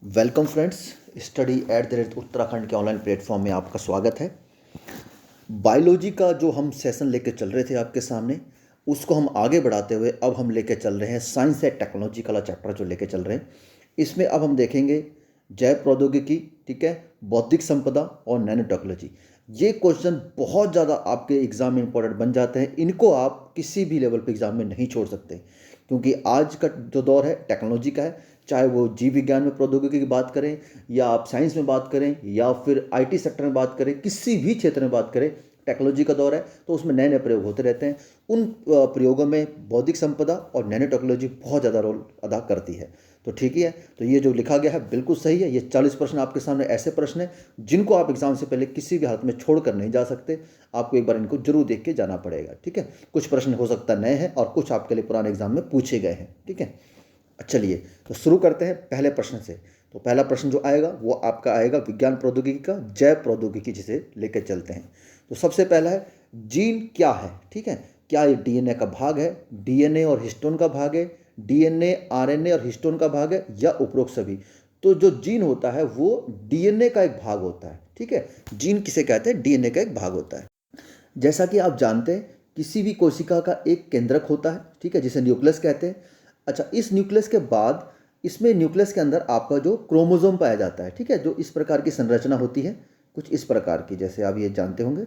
Welcome friends, study at the rate Uttarakhand के online platform में आपका स्वागत है। बायोलॉजी का जो हम सेशन लेके चल रहे थे आपके सामने, उसको हम आगे बढ़ाते हुए अब हम लेके चल रहे हैं साइंस एंड टेक्नोलॉजी का चैप्टर जो लेके चल रहे हैं। इसमें अब हम देखेंगे जैव प्रौद्योगिकी, ठीक है, बौद्धिक संपदा और नैनो टेक्नोलॉजी। ये क्वेश्चन बहुत ज़्यादा आपके एग्ज़ाम में इंपॉर्टेंट बन जाते हैं। इनको आप किसी भी लेवल पे एग्ज़ाम में नहीं छोड़ सकते, क्योंकि आज का जो दौर है टेक्नोलॉजी का है। चाहे वो जीव विज्ञान में प्रौद्योगिकी की बात करें, या आप साइंस में बात करें, या फिर आईटी सेक्टर में बात करें, किसी भी क्षेत्र में बात करें, टेक्नोलॉजी का दौर है तो उसमें नए नए प्रयोग होते रहते हैं। उन प्रयोगों में बौद्धिक संपदा और नैनो टेक्नोलॉजी बहुत ज़्यादा रोल अदा करती है। तो ठीक ही है, तो ये जो लिखा गया है बिल्कुल सही है। ये 40 प्रश्न आपके सामने ऐसे प्रश्न हैं जिनको आप एग्जाम से पहले किसी भी हालत में छोड़कर नहीं जा सकते। आपको एक बार इनको जरूर देख के जाना पड़ेगा, ठीक है। कुछ प्रश्न हो सकता है नए हैं और कुछ आपके लिए पुराने एग्जाम में पूछे गए हैं, ठीक है। चलिए तो शुरू करते हैं पहले प्रश्न से। तो पहला प्रश्न जो आएगा वो आपका आएगा विज्ञान प्रौद्योगिकी का, जैव प्रौद्योगिकी जिसे लेकर चलते हैं। तो सबसे पहला है जीन क्या है, ठीक है। क्या ये डीएनए का भाग है, डीएनए और हिस्टोन का भाग है, डीएनए आरएनए और हिस्टोन का भाग है, या उपरोक्त सभी। तो जो जीन होता है वो डीएनए का एक भाग होता है, ठीक है। जीन किसे कहते हैं? डीएनए का एक भाग होता है। जैसा कि आप जानते हैं किसी भी कोशिका का एक केंद्रक होता है, ठीक है, जिसे न्यूक्लियस कहते हैं। अच्छा, इस न्यूक्लियस के बाद इसमें न्यूक्लियस के अंदर आपका जो क्रोमोसोम पाया जाता है, ठीक है, जो इस प्रकार की संरचना होती है, कुछ इस प्रकार की, जैसे आप ये जानते होंगे,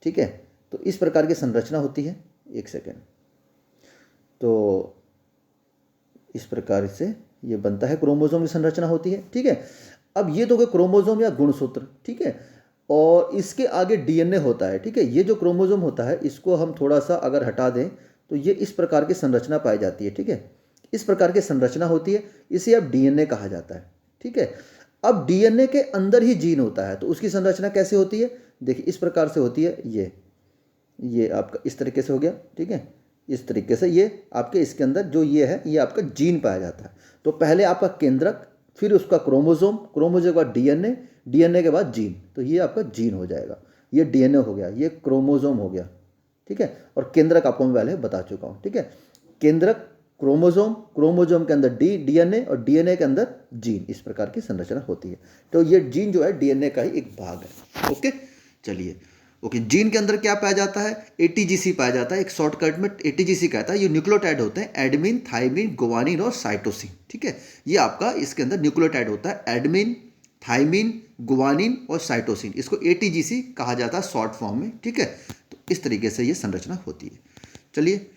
ठीक है। तो इस प्रकार की संरचना होती है। एक सेकेंड। तो इस प्रकार से ये बनता है, क्रोमोसोम की संरचना होती है, ठीक है। अब ये तो गए क्रोमोसोम या गुणसूत्र, ठीक है। और इसके आगे डीएनए होता है, ठीक है। ये जो क्रोमोसोम होता है इसको हम थोड़ा सा अगर हटा दें तो ये इस प्रकार की संरचना पाई जाती है, ठीक है। इस प्रकार की संरचना होती है, इसे अब डीएनए कहा जाता है, ठीक है। अब डीएनए के अंदर ही जीन होता है, तो उसकी संरचना कैसे होती है? देखिए इस प्रकार से होती है। ये आपका इस तरीके से हो गया, ठीक है। इस तरीके से ये आपके इसके अंदर जो ये है ये आपका जीन पाया जाता है। तो पहले आपका केंद्रक, फिर उसका क्रोमोसोम, क्रोमोसोम के बाद डीएनए, डीएनए के बाद जीन। तो ये आपका जीन हो जाएगा। ये डीएनए हो गया, ये क्रोमोसोम हो गया, ठीक है। और केंद्रक आपको मैं पहले बता चुका हूँ, ठीक है। केंद्रक, क्रोमोसोम, क्रोमोसोम के अंदर डीएनए और डीएनए के अंदर जीन, इस प्रकार की संरचना होती है। तो ये जीन जो है डीएनए का ही एक भाग है। ओके, चलिए। ओके, जीन के अंदर क्या पाया जाता है? एटीजीसी पाया जाता है। एक शॉर्टकट में एटीजीसी कहता है। ये न्यूक्लियोटाइड होते हैं, एडमिन, थाइमिन, गुआनिन और साइटोसिन, ठीक है। ये आपका इसके अंदर न्यूक्लियोटाइड होता है, एडमिन, थाइमिन, गुआनिन और साइटोसिन। इसको एटीजीसी कहा जाता है शॉर्ट फॉर्म में, ठीक है। तो इस तरीके से ये संरचना होती है। चलिए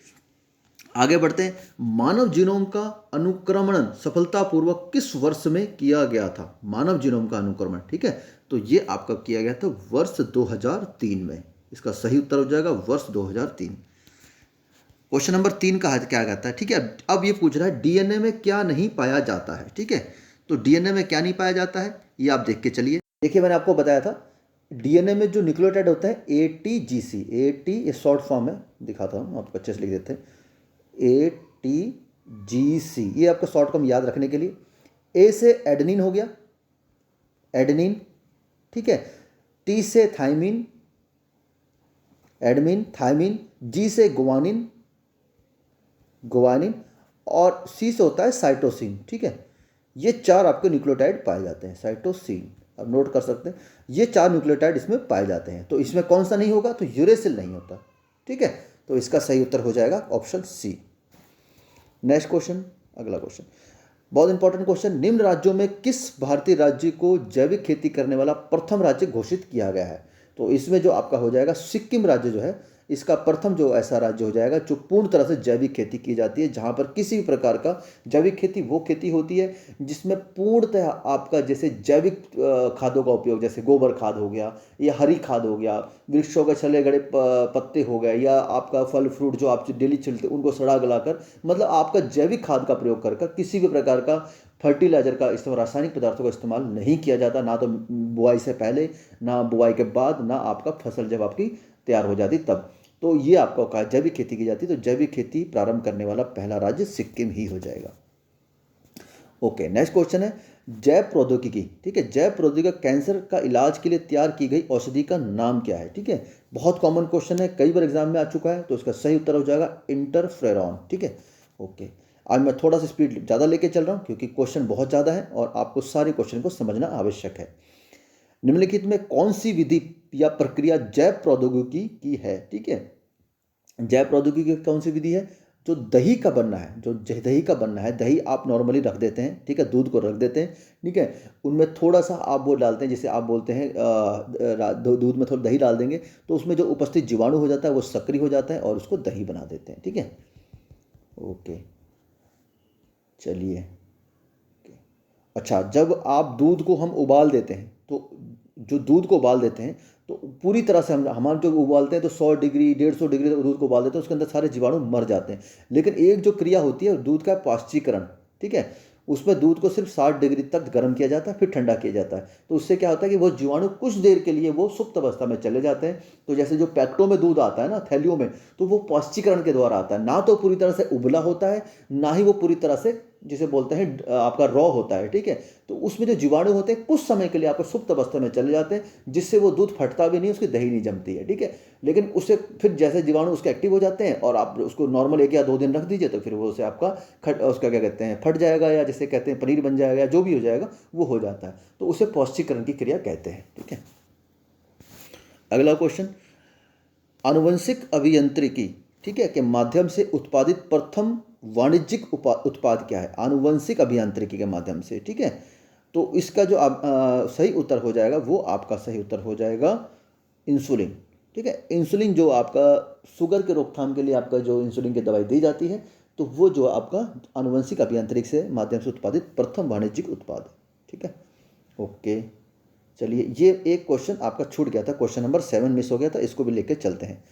आगे बढ़ते हैं। मानव जीनोम का अनुक्रमण सफलतापूर्वक किस वर्ष में किया गया था? मानव जीनोम का अनुक्रमण, ठीक है। तो ये आपका किया गया था वर्ष 2003 में। इसका सही उत्तर हो जाएगा वर्ष 2003। क्वेश्चन नंबर 3 का क्या कहता है, ठीक है। अब ये पूछ रहा है डीएनए में क्या नहीं पाया जाता है, ठीक है। तो डीएनए में क्या नहीं पाया जाता है ये आप देख के चलिए। देखिए मैंने आपको बताया था डीएनए में जो न्यूक्लियोटाइड होता है एटीजीसी, एटी ये शॉर्ट फॉर्म है, दिखाता हूँ आपको, अच्छे से लिख देते हैं। ATGC, ये आपका शॉर्ट फॉर्म याद रखने के लिए। ए से एडेनिन हो गया, एडेनिन, ठीक है। टी से थाइमिन, एडमिन, थाइमिन। जी से गुआनिन, गुआनिन। और सी से होता है साइटोसिन, ठीक है। ये 4 आपके न्यूक्लियोटाइड पाए जाते हैं, साइटोसिन, अब नोट कर सकते हैं। ये 4 न्यूक्लियोटाइड इसमें पाए जाते हैं। तो इसमें कौन सा नहीं होगा? तो यूरेसिल नहीं होता, ठीक है। तो इसका सही उत्तर हो जाएगा ऑप्शन सी। नेक्स्ट क्वेश्चन, अगला क्वेश्चन बहुत इंपॉर्टेंट क्वेश्चन। निम्न राज्यों में किस भारतीय राज्य को जैविक खेती करने वाला प्रथम राज्य घोषित किया गया है? तो इसमें जो आपका हो जाएगा सिक्किम राज्य जो है, इसका प्रथम जो ऐसा राज्य हो जाएगा जो पूर्ण तरह से जैविक खेती की जाती है, जहां पर किसी भी प्रकार का जैविक खेती वो खेती होती है जिसमें पूर्णतः आपका जैसे जैविक खादों का उपयोग, जैसे गोबर खाद हो गया या हरी खाद हो गया, वृक्षों के छले गड़े पत्ते हो गए, या आपका फल फ्रूट जो आप डेली छिलते उनको सड़ा गलाकर, मतलब आपका जैविक खाद का प्रयोग कर किसी भी प्रकार का फर्टिलाइजर का इस्तेमाल, रासायनिक पदार्थों का इस्तेमाल नहीं किया जाता, ना तो बुआई से पहले, ना बुआई के बाद, ना आपका फसल जब आपकी तैयार हो जाती तब। तो ये आपका कहा जैविक खेती की जाती है। तो जैविक खेती प्रारंभ करने वाला पहला राज्य सिक्किम ही हो जाएगा। ओके, नेक्स्ट क्वेश्चन है जैव प्रौद्योगिकी, ठीक है। जैव प्रौद्योगिकी कैंसर का इलाज के लिए तैयार की गई औषधि का नाम क्या है? ठीक है, बहुत कॉमन क्वेश्चन है, कई बार एग्जाम में आ चुका है। तो इसका सही उत्तर हो जाएगा इंटरफेरॉन, ठीक है। ओके, आज मैं थोड़ा सा स्पीड ज़्यादा लेके चल रहा हूँ क्योंकि क्वेश्चन बहुत ज़्यादा है और आपको सारे क्वेश्चन को समझना आवश्यक है। निम्नलिखित में कौन सी विधि या प्रक्रिया जैव प्रौद्योगिकी की है? ठीक है, जैव प्रौद्योगिकी की कौन सी विधि है? जो दही का बनना है, जो दही का बनना है, दही आप नॉर्मली रख देते हैं, ठीक है, दूध को रख देते हैं, ठीक है, उनमें थोड़ा सा आप वो डालते हैं, जैसे आप बोलते हैं दूध में थोड़ा दही डाल देंगे तो उसमें जो उपस्थित जीवाणु हो जाता है वो सक्रिय हो जाता है और उसको दही बना देते हैं। ठीक है, ओके, चलिए। अच्छा, जब आप दूध को हम उबाल देते हैं तो जो दूध को उबाल देते हैं तो पूरी तरह से हम जो उबालते हैं तो 100 डिग्री 150 डिग्री दूध को उबाल देते हैं, उसके अंदर सारे जीवाणु मर जाते हैं। लेकिन एक जो क्रिया होती है दूध का पाश्चीकरण, ठीक है, उसमें दूध को सिर्फ 60 डिग्री तक गर्म किया जाता है, फिर ठंडा किया जाता है। तो उससे क्या होता है कि वो जीवाणु कुछ देर के लिए वो सुप्त अवस्था में चले जाते हैं। तो जैसे जो पैकेटों में दूध आता है ना, थैलियों में, तो वो पाश्चीकरण के द्वारा आता है, ना तो पूरी तरह से उबला होता है, ना ही वो पूरी तरह से जिसे बोलते हैं आपका रॉ होता है। ठीक है, तो उसमें जो जीवाणु होते हैं कुछ समय के लिए आपको सुप्त अवस्था में चले जाते हैं, जिससे वो दूध फटता भी नहीं, उसकी दही नहीं जमती है। ठीक है, लेकिन उससे फिर जैसे जीवाणु उसके एक्टिव हो जाते हैं और आप उसको नॉर्मल 1 या 2 दिन रख दीजिए तो फिर वो उसे आपका उसका क्या कहते हैं फट जाएगा, या जैसे कहते हैं पनीर बन जाएगा, या जो भी हो जाएगा वो हो जाता है। तो उसे पौष्टिकरण की क्रिया कहते हैं। ठीक है, अगला क्वेश्चन, आनुवंशिक अभियांत्रिकी, ठीक है, के माध्यम से उत्पादित प्रथम वाणिज्यिक उत्पाद क्या है? आनुवंशिक अभियांत्रिकी के माध्यम से। ठीक है, तो इसका जो सही उत्तर हो जाएगा वो आपका सही उत्तर हो जाएगा इंसुलिन। ठीक है, इंसुलिन जो आपका शुगर के रोकथाम के लिए आपका जो इंसुलिन की दवाई दी जाती है, तो वो जो आपका आनुवंशिक अभियांत्रिकी से माध्यम से उत्पादित प्रथम वाणिज्यिक उत्पाद है। ठीक है, ओके, चलिए, ये एक क्वेश्चन आपका छूट गया था, क्वेश्चन नंबर 7 मिस हो गया था, इसको भी लेके चलते हैं।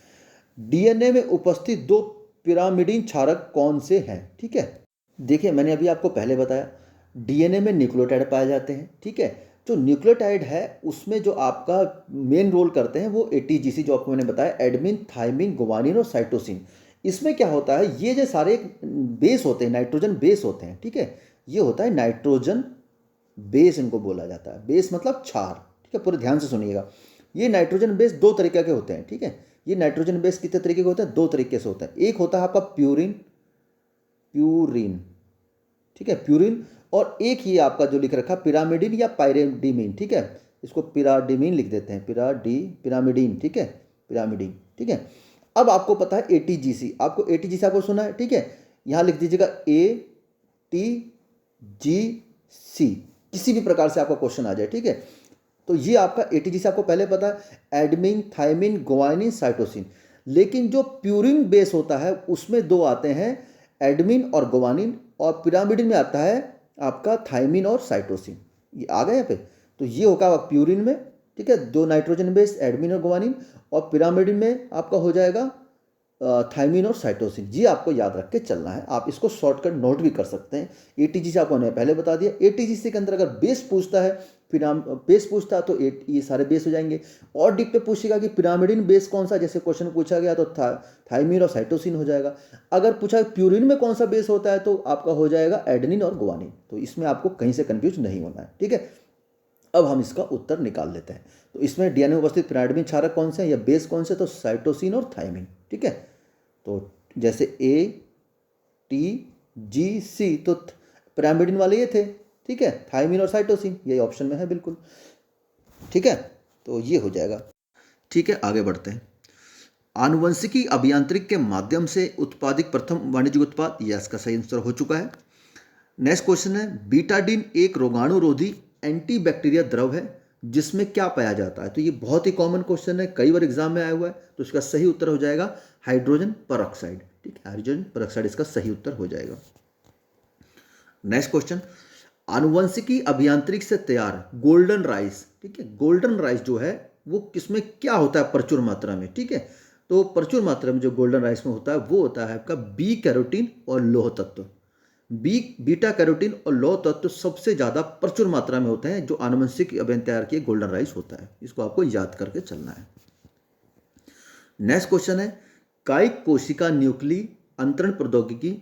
डीएनए में उपस्थित 2 पिरामिडीन क्षारक कौन से हैं? ठीक है, देखिए मैंने अभी आपको पहले बताया डीएनए में न्यूक्लियोटाइड पाए जाते हैं। ठीक है, जो न्यूक्लियोटाइड है उसमें जो आपका मेन रोल करते हैं वो एटीजीसी, जो आपको मैंने बताया, एडमिन, थाइमिन, गुआनिन और साइटोसिन। इसमें क्या होता है, ये जो सारे बेस होते हैं, नाइट्रोजन बेस होते हैं। ठीक है, ये होता है नाइट्रोजन बेस, इनको बोला जाता है। बेस मतलब क्षार। ठीक है, पूरे ध्यान से सुनिएगा। ये नाइट्रोजन बेस 2 तरीके के होते हैं। ठीक है, ये नाइट्रोजन बेस कितने तरीके के होते हैं? 2 तरीके से होते हैं। एक होता है आपका प्यूरिन, ठीक है, प्यूरिन, और एक ही आपका जो लिख रखा पिरामिडिन या पायरिडिमिन। ठीक है, इसको पिराडिमिन लिख देते हैं, पिरामिडिन। ठीक है, पिरामिडिन। ठीक है, अब आपको पता है एटीजीसी, आपको एटीजीसी आपको सुना है। ठीक है, यहां लिख दीजिएगा ATGC, किसी भी प्रकार से आपका क्वेश्चन आ जाए। ठीक है, तो ये आपका एटीजीसी आपको पहले पता है, एडमिन, थाइमिन, गुआनिन, साइटोसिन। लेकिन जो प्यूरिन बेस होता है उसमें 2 आते हैं, एडमिन और गुआनिन, और पिरामिडिन में आता है आपका थाइमिन और साइटोसिन। ये आ गया यहाँ पे, तो ये होगा प्यूरिन में। ठीक है, 2 नाइट्रोजन बेस, एडमिन और गुआनिन, और पिरामिडिन में आपका हो जाएगा थाइमिन और साइटोसिन। ये आपको याद रख के चलना है, आप इसको शॉर्टकट नोट भी कर सकते हैं। एटीजीसी आपको मैंने पहले बता दिया। एटीजीसी के अंदर अगर बेस पूछता है, बेस पूछता है तो ये सारे बेस हो जाएंगे। और डीप पे पूछेगा कि पिरामिडिन बेस कौन सा, जैसे क्वेश्चन पूछा गया, तो थाइमिन और साइटोसिन हो जाएगा। अगर पूछा प्यूरिन में कौन सा बेस होता है तो आपका हो जाएगा एडेनिन और गुआनिन। तो इसमें आपको कहीं से कंफ्यूज नहीं होना है। ठीक है, अब हम इसका उत्तर निकाल लेते हैं। तो इसमें डीएनए में उपस्थित पिरामिडीन क्षारक कौन से हैं या बेस कौन से? तो साइटोसिन और थाइमिन। ठीक है, तो जैसे ATGC, तो पिरामिडीन वाले ये थे। ठीक है, थाइमिन और साइटोसिन ये ऑप्शन में है बिल्कुल। ठीक है, तो ये हो जाएगा। ठीक है, आगे बढ़ते हैं। आनुवंशिकी अभियांत्रिक के माध्यम से उत्पादित प्रथम वाणिज्यिक उत्पाद, यह इसका सही आंसर हो चुका है। नेक्स्ट क्वेश्चन है, बीटाडीन एक रोगाणुरोधी एंटीबैक्टीरिया द्रव है जिसमें क्या पाया जाता है? तो ये बहुत ही कॉमन क्वेश्चन है, कई बार एग्जाम में आया हुआ है। तो इसका सही उत्तर हो जाएगा हाइड्रोजन परऑक्साइड। ठीक है, हाइड्रोजन परऑक्साइड इसका सही उत्तर हो जाएगा। नेक्स्ट क्वेश्चन, आनुवंशिकी अभियांत्रिक से तैयार गोल्डन राइस, ठीक है, गोल्डन राइस जो है वो किसमें क्या होता है प्रचुर मात्रा में? ठीक है, तो प्रचुर मात्रा में जो गोल्डन राइस में होता है वो होता है आपका बी कैरोटीन और लौह तत्व। बीटा कैरोटीन और लौह तत्व सबसे ज्यादा प्रचुर मात्रा में होते हैं जो आनुवंशिक अभियान तैयार किए गोल्डन राइस होता है। इसको आपको याद करके चलना है। नेक्स्ट क्वेश्चन है, कायिक कोशिका न्यूक्ली अंतरण प्रौद्योगिकी,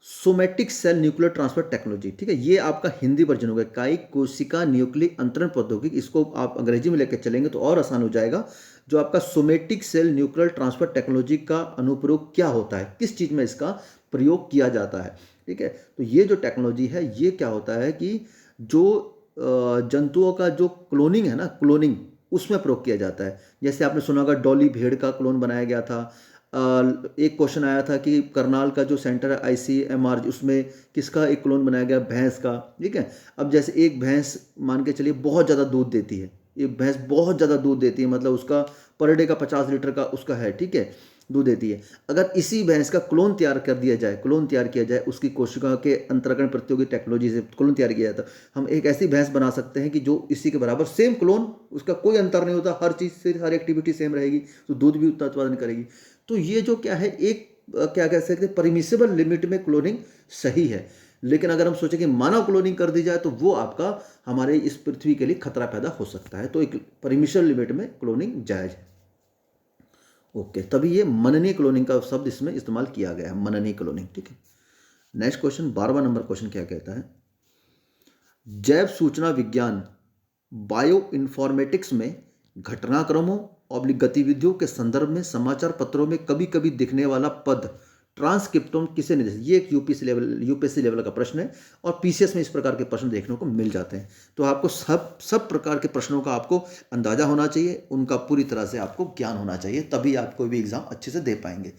somatic cell nuclear transfer technology. ठीक है, ये आपका हिंदी वर्जन होगा, कायिक कोशिका न्यूक्ली अंतरण प्रौद्योगिकी। इसको आप अंग्रेजी में लेकर चलेंगे तो और आसान हो जाएगा। जो आपका somatic cell nuclear transfer technology का अनुप्रयोग क्या होता है, किस चीज में इसका प्रयोग किया जाता है? ठीक है। तो ये जो टेक्नोलॉजी है ये क्या होता है कि जो जंतुओं का जो क्लोनिंग है ना, क्लोनिंग उसमें प्रयोग किया जाता है। जैसे आपने सुना होगा डॉली भेड़ का क्लोन बनाया गया था। एक क्वेश्चन आया था कि करनाल का जो सेंटर है ICMR उसमें किसका एक क्लोन बनाया गया, भैंस का, ठीक है। अब जैसे एक भैंस मान के चलिए बहुत ज़्यादा दूध देती है, एक भैंस बहुत ज़्यादा दूध देती है, मतलब उसका पर डे का 50 लीटर का उसका है, ठीक है, दूध देती है। अगर इसी भैंस का क्लोन तैयार कर दिया जाए, क्लोन तैयार किया जाए, उसकी कोशिका के अंतरकरण प्रतियोगी टेक्नोलॉजी से क्लोन तैयार किया जाए, तो हम एक ऐसी भैंस बना सकते हैं कि जो इसी के बराबर सेम क्लोन, उसका कोई अंतर नहीं होता, हर चीज़ से हर एक्टिविटी सेम रहेगी, तो दूध भी उतना उत्पादन करेगी। तो ये जो क्या है, एक क्या कह सकते हैं, परमिसिबल लिमिट में क्लोनिंग सही है। लेकिन अगर हम सोचें कि मानव क्लोनिंग कर दी जाए तो वो आपका हमारे इस पृथ्वी के लिए खतरा पैदा हो सकता है। तो एक परमिसिबल लिमिट में क्लोनिंग जायज है। ओके, तभी ये मननीय क्लोनिंग का शब्द इसमें इस्तेमाल किया गया है, मननीय क्लोनिंग, ठीक है। नेक्स्ट क्वेश्चन, 12वां नंबर क्वेश्चन क्या कहता है, जैव सूचना विज्ञान बायो इन्फॉर्मेटिक्स में घटनाक्रमों और गतिविधियों के संदर्भ में समाचार पत्रों में कभी कभी दिखने वाला पद ट्रांसक्रिप्टोम किसे निर्देशित, ये एक यूपीएससी लेवल का प्रश्न है और पीसीएस में इस प्रकार के प्रश्न देखने को मिल जाते हैं। तो आपको सब प्रकार के प्रश्नों का आपको अंदाजा होना चाहिए, उनका पूरी तरह से आपको ज्ञान होना चाहिए, तभी आप कोई भी एग्जाम अच्छे से दे पाएंगे।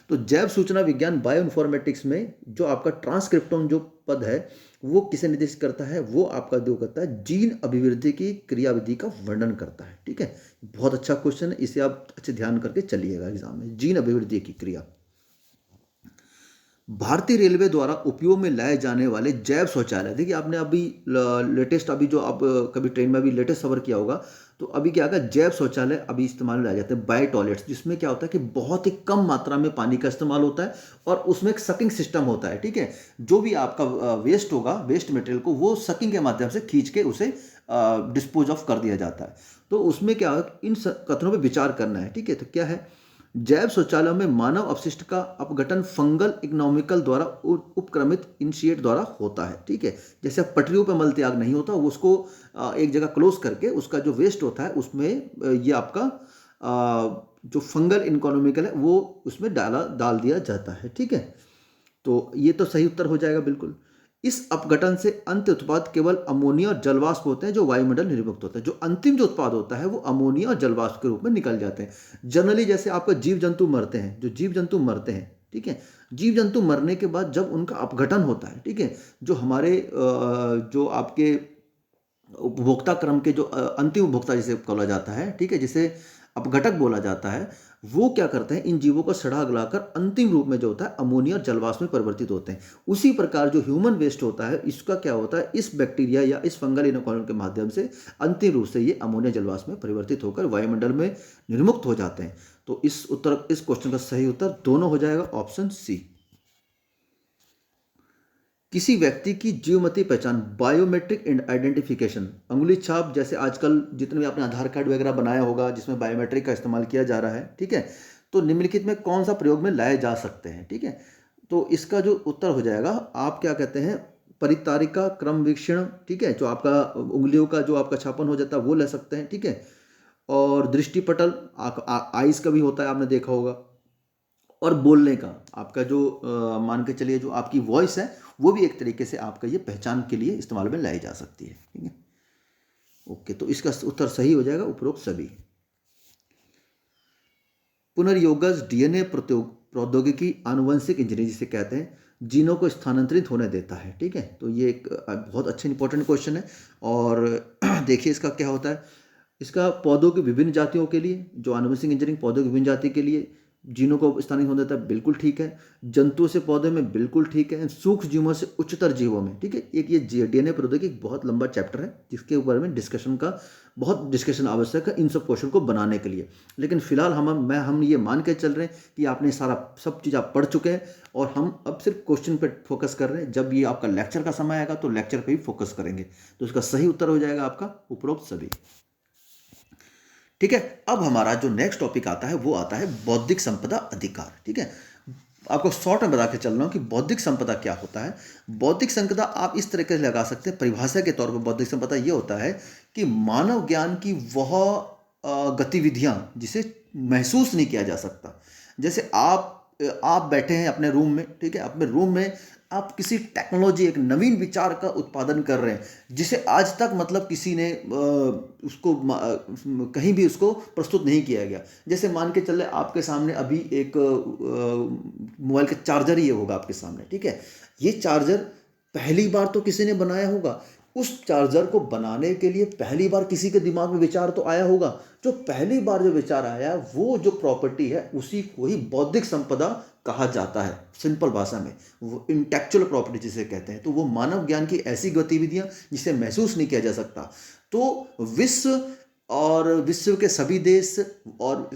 तो जैव सूचना विज्ञान बायो इन्फॉर्मेटिक्स में जो आपका ट्रांसक्रिप्टोम जो पद है वो किसे निर्देशित करता है, वो आपका जो करता है जीन अभिवृद्धि की क्रियाविधि का वर्णन करता है, ठीक है। बहुत अच्छा क्वेश्चन है, इसे आप अच्छे ध्यान करके चलिएगा एग्जाम में। जीन अभिवृद्धि की क्रिया, भारतीय रेलवे द्वारा उपयोग में लाए जाने वाले जैव शौचालय, देखिए आपने अभी लेटेस्ट, अभी जो आप कभी ट्रेन में अभी लेटेस्ट सफर किया होगा, तो अभी क्या होगा, जैव शौचालय अभी इस्तेमाल में लाए जाते हैं, बायो टॉयलेट्स, जिसमें क्या होता है कि बहुत ही कम मात्रा में पानी का इस्तेमाल होता है और उसमें एक सकिंग सिस्टम होता है, ठीक है। जो भी आपका वेस्ट होगा, वेस्ट मटेरियल को वो सकिंग के माध्यम से खींच के उसे डिस्पोज ऑफ कर दिया जाता है। तो उसमें क्या है, इन कथनों पर विचार करना है, ठीक है। तो क्या है, जैव शौचालयों में मानव अपशिष्ट का अपघटन फंगल इकोनॉमिकल द्वारा उपक्रमित इनिशिएट द्वारा होता है, ठीक है। जैसे पटरियों पर मल त्याग नहीं होता, उसको एक जगह क्लोज करके उसका जो वेस्ट होता है उसमें ये आपका जो फंगल इकोनॉमिकल है वो उसमें डाल दिया जाता है, ठीक है। तो ये तो सही उत्तर हो जाएगा बिल्कुल। इस अपघटन से अंत उत्पाद केवल अमोनिया और जलवाष्प होते हैं जो वायुमंडल निर्मुक्त होता है। जो अंतिम जो उत्पाद होता है वो अमोनिया और जलवाष्प के रूप में निकल जाते हैं। जनरली जैसे आपका जीव जंतु मरते हैं, जो जीव जंतु मरते हैं, ठीक है, जीव जंतु मरने के बाद जब उनका अपघटन होता है, ठीक है, जो हमारे जो आपके उपभोक्ता क्रम के जो अंतिम उपभोक्ता जिसे बोला जाता है, ठीक है, जिसे अपघटक बोला जाता है, वो क्या करते हैं, इन जीवों को सड़ा गलाकर अंतिम रूप में जो होता है अमोनिया और जलवाष्प में परिवर्तित होते हैं। उसी प्रकार जो ह्यूमन वेस्ट होता है, इसका क्या होता है, इस बैक्टीरिया या इस फंगल इनोकुलम के माध्यम से अंतिम रूप से ये अमोनिया जलवाष्प में परिवर्तित होकर वायुमंडल में निर्मुक्त हो जाते हैं। तो इस क्वेश्चन का सही उत्तर दोनों हो जाएगा, ऑप्शन सी। किसी व्यक्ति की जीवमती पहचान बायोमेट्रिक आइडेंटिफिकेशन, अंगुली छाप, जैसे आजकल जितने भी आपने आधार कार्ड वगैरह बनाया होगा जिसमें बायोमेट्रिक का इस्तेमाल किया जा रहा है, ठीक है, तो निम्नलिखित में कौन सा प्रयोग में लाए जा सकते हैं, ठीक है। तो इसका जो उत्तर हो जाएगा, आप क्या कहते हैं, परितारिका क्रम वीक्षण, ठीक है, जो आपका उंगलियों का जो आपका छापन हो जाता है वो ले सकते हैं, ठीक है। और दृष्टिपटल आइज का भी होता है, आपने देखा होगा। और बोलने का आपका जो मान के चलिए जो आपकी वॉइस है वो भी एक तरीके से आपका ये पहचान के लिए इस्तेमाल में लाई जा सकती है, ठीक है। ओके, तो इसका उत्तर सही हो जाएगा उपरोक्त सभी। पुनर्योगज डीएनए प्रौद्योगिकी आनुवंशिक इंजीनियरिंग जिसे कहते हैं, जीनों को स्थानांतरित होने देता है, ठीक है। तो ये एक बहुत अच्छा इंपॉर्टेंट क्वेश्चन है। और देखिए इसका क्या होता है, इसका पौधों की विभिन्न जातियों के लिए, जो आनुवंशिक इंजीनियरिंग पौधों की विभिन्न जाति के लिए जीनों को स्थानित होने देता है, बिल्कुल ठीक है। जंतुओं से पौधे में बिल्कुल ठीक है। सूक्ष्म जीवों से उच्चतर जीवों में, ठीक है। एक ये डीएनए प्रौद्योगिकी बहुत लंबा चैप्टर है जिसके ऊपर में बहुत डिस्कशन आवश्यक है इन सब क्वेश्चन को बनाने के लिए। लेकिन फिलहाल हम ये मान के चल रहे हैं कि आपने सब चीज़ आप पढ़ चुके हैं और हम अब सिर्फ क्वेश्चन पे फोकस कर रहे हैं। जब ये आपका लेक्चर का समय आएगा तो लेक्चर पे ही फोकस करेंगे। तो इसका सही उत्तर हो जाएगा आपका उपरोक्त सभी, ठीक है। अब हमारा जो नेक्स्ट टॉपिक आता है वो आता है बौद्धिक संपदा अधिकार, ठीक है। आपको शॉर्ट में बता के चल रहा हूँ कि बौद्धिक संपदा क्या होता है। बौद्धिक संपदा आप इस तरीके से लगा सकते हैं, परिभाषा के तौर पर बौद्धिक संपदा ये होता है कि मानव ज्ञान की वह गतिविधियाँ जिसे महसूस नहीं किया जा सकता। जैसे आप बैठे हैं अपने रूम में, ठीक है, अपने रूम में आप किसी टेक्नोलॉजी, एक नवीन विचार का उत्पादन कर रहे हैं जिसे आज तक मतलब किसी ने उसको कहीं भी उसको प्रस्तुत नहीं किया गया। जैसे मान के चले आपके सामने अभी एक मोबाइल का चार्जर ही होगा आपके सामने, ठीक है। ये चार्जर पहली बार तो किसी ने बनाया होगा। उस चार्जर को बनाने के लिए पहली बार किसी के दिमाग में विचार तो आया होगा। जो पहली बार जो विचार आया, वो जो प्रॉपर्टी है उसी को ही बौद्धिक संपदा कहा जाता है। सिंपल भाषा में वो इंटेलेक्चुअल प्रॉपर्टी जिसे कहते हैं। तो वो मानव ज्ञान की ऐसी गतिविधियां जिसे महसूस नहीं किया जा सकता। तो विश्व और विश्व के सभी देश और